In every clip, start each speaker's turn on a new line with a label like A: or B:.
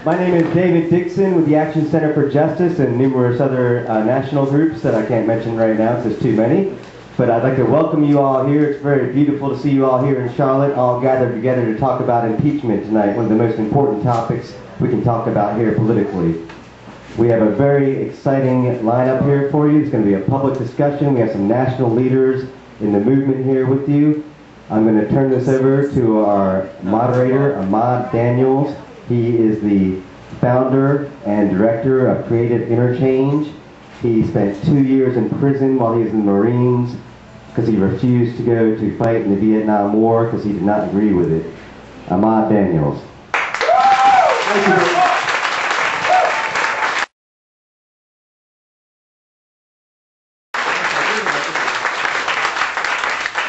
A: My name is David Dixon with the Action Center for Justice and numerous other national groups that I can't mention right now because there's too many. But I'd like to welcome you all here. It's very beautiful to see you all here in Charlotte, all gathered together to talk about impeachment tonight, one of the most important topics we can talk about here politically. We have a very exciting lineup here for you. It's going to be a public discussion. We have some national leaders in the movement here with you. I'm going to turn this over to our moderator, Ahmad Daniels. He is the founder and director of Creative Interchange. He spent 2 years in prison while he was in the Marines because he refused to go to fight in the Vietnam War because he did not agree with it. Ahmad Daniels. Thank you.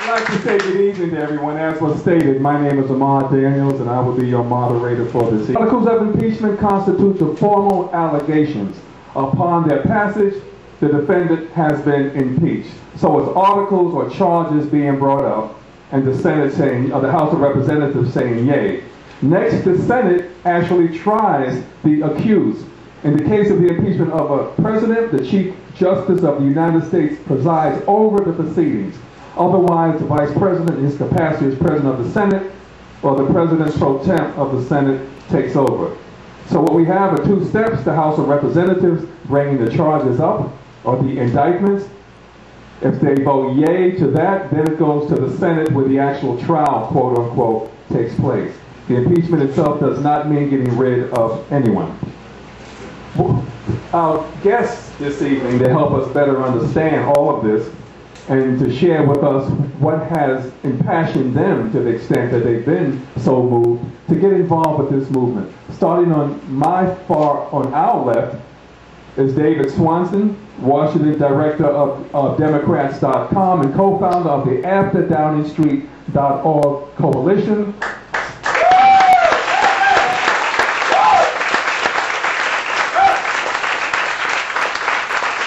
B: I'd like to say good evening to everyone. As was stated, my name is Ahmad Daniels, and I will be your moderator for this evening. Articles of impeachment constitute the formal allegations. Upon their passage, the defendant has been impeached. So it's articles or charges being brought up, and the Senate saying, or the House of Representatives saying yay. Next, the Senate actually tries the accused. In the case of the impeachment of a president, the Chief Justice of the United States presides over the proceedings. Otherwise, the Vice President, in his capacity as President of the Senate, or the President pro tem of the Senate, takes over. So what we have are two steps: the House of Representatives bringing the charges up, or the indictments. If they vote yay to that, then it goes to the Senate where the actual trial, quote unquote, takes place. The impeachment itself does not mean getting rid of anyone. Our guests this evening, to help us better understand all of this, and to share with us what has impassioned them to the extent that they've been so moved to get involved with this movement. Starting on our left is David Swanson, Washington director of Democrats.com and co-founder of the AfterDowningStreet.org coalition.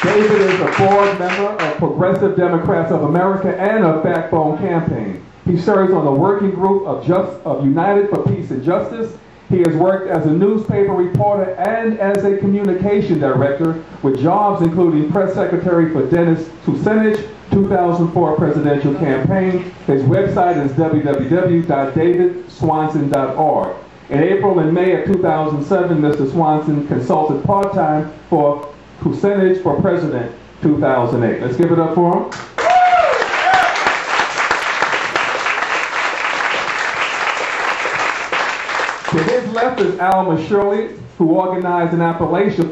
B: David is a board member of Progressive Democrats of America and of Backbone Campaign. He serves on the working group of United for Peace and Justice. He has worked as a newspaper reporter and as a communication director with jobs including press secretary for Dennis Kucinich, 2004 presidential campaign. His website is www.davidswanson.org. In April and May of 2007, Mr. Swanson consulted part-time for Kucinich for President 2008. Let's give it up for him. To his left is Alma Shirley, who organized in Appalachia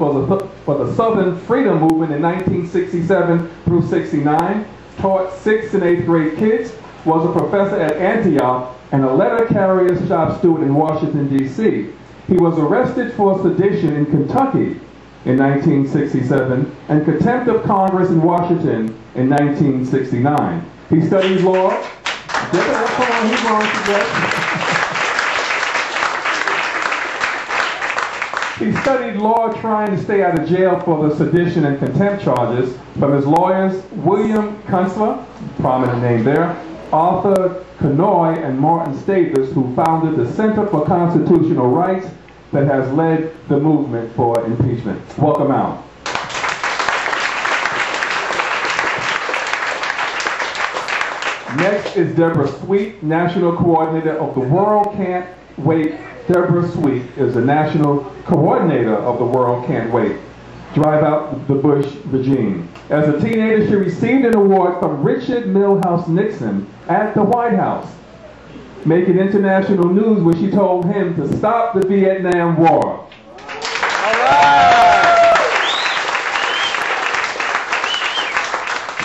B: for the Southern Freedom Movement in 1967 through 69, taught 6th and 8th grade kids, was a professor at Antioch, and a letter carrier shop steward in Washington, D.C. He was arrested for sedition in Kentucky in 1967 and contempt of Congress in Washington in 1969. He studied law. He studied law trying to stay out of jail for the sedition and contempt charges from his lawyers William Kunstler, prominent name there, Arthur Kanoy, and Martin Stavis, who founded the Center for Constitutional Rights that has led the movement for impeachment. Welcome out. Next is Deborah Sweet, National Coordinator of the World Can't Wait. Deborah Sweet is the National Coordinator of the World Can't Wait. Drive out the Bush regime. As a teenager, she received an award from Richard Milhous Nixon at the White House, making international news when she told him to stop the Vietnam War. All right.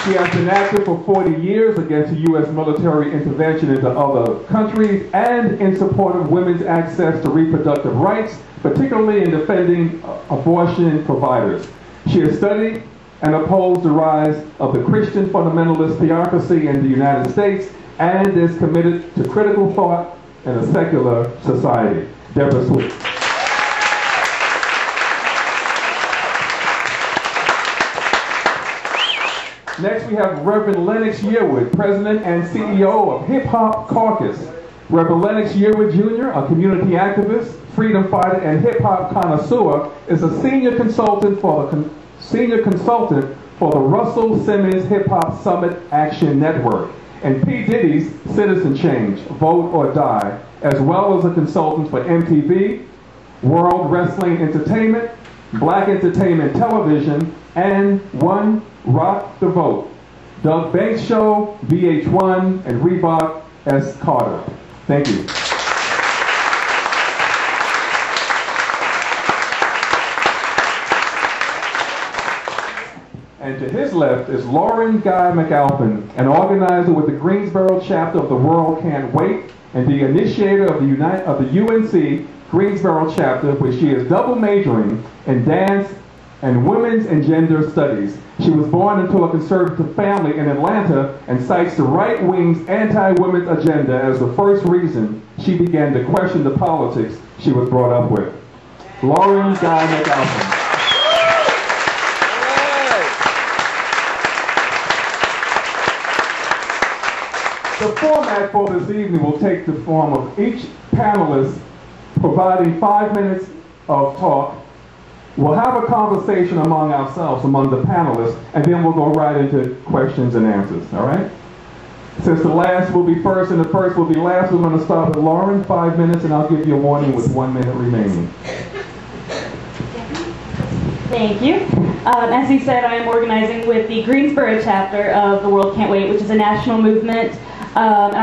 B: She has been active for 40 years against the U.S. military intervention into other countries and in support of women's access to reproductive rights, particularly in defending abortion providers. She has studied and opposed the rise of the Christian fundamentalist theocracy in the United States and is committed to critical thought in a secular society. Deborah Sweet. Next, we have Reverend Lennox Yearwood, President and CEO of Hip Hop Caucus. Reverend Lennox Yearwood Jr., a community activist, freedom fighter, and hip-hop connoisseur, is a senior consultant for the Russell Simmons Hip Hop Summit Action Network and P. Diddy's Citizen Change, Vote or Die, as well as a consultant for MTV, World Wrestling Entertainment, Black Entertainment Television, and One Rock the Vote, Doug Banks Show, VH1, and Reebok S. Carter. Thank you. And to his left is Lauren Guy McAlpin, an organizer with the Greensboro chapter of the World Can't Wait, and the initiator of the UNC Greensboro chapter, where she is double majoring in dance and women's and gender studies. She was born into a conservative family in Atlanta and cites the right wing's anti-women's agenda as the first reason she began to question the politics she was brought up with. Lauren Guy McAlpin. The format for this evening will take the form of each panelist providing 5 minutes of talk. We'll have a conversation among ourselves, among the panelists, and then we'll go right into questions and answers, all right? Since the last will be first and the first will be last, we're going to start with Lauren, 5 minutes, and I'll give you a warning with 1 minute remaining.
C: Thank you. As he said, I am organizing with the Greensboro chapter of the World Can't Wait, which is a national movement.